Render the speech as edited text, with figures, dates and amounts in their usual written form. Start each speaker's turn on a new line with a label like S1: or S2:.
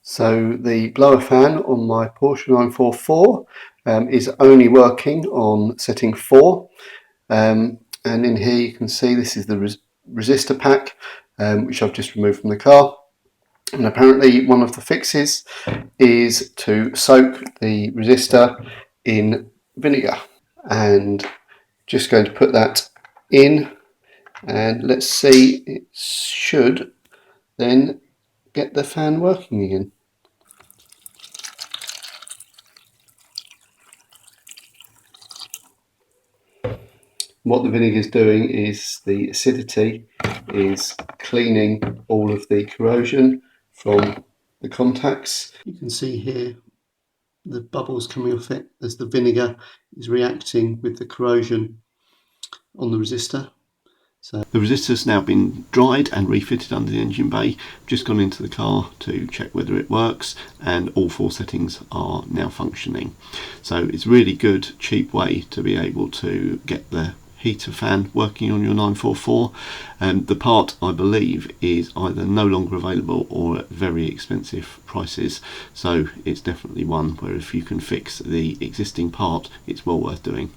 S1: So the blower fan on my Porsche 944 is only working on setting 4, and in here you can see this is the resistor pack, which I've just removed from the car. And apparently one of the fixes is to soak the resistor in vinegar, and just going to put that in, and let's see, it should then get the fan working again. What the vinegar is doing is the acidity is cleaning all of the corrosion from the contacts. You can see here the bubbles coming off it as the vinegar is reacting with the corrosion on the resistor. So the resistor's now been dried and refitted under the engine bay. Just gone into the car to check whether it works, and all 4 settings are now functioning. So it's a really good, cheap way to be able to get the heater fan working on your 944. The part, I believe, is either no longer available or at very expensive prices, so it's definitely one where if you can fix the existing part, it's well worth doing.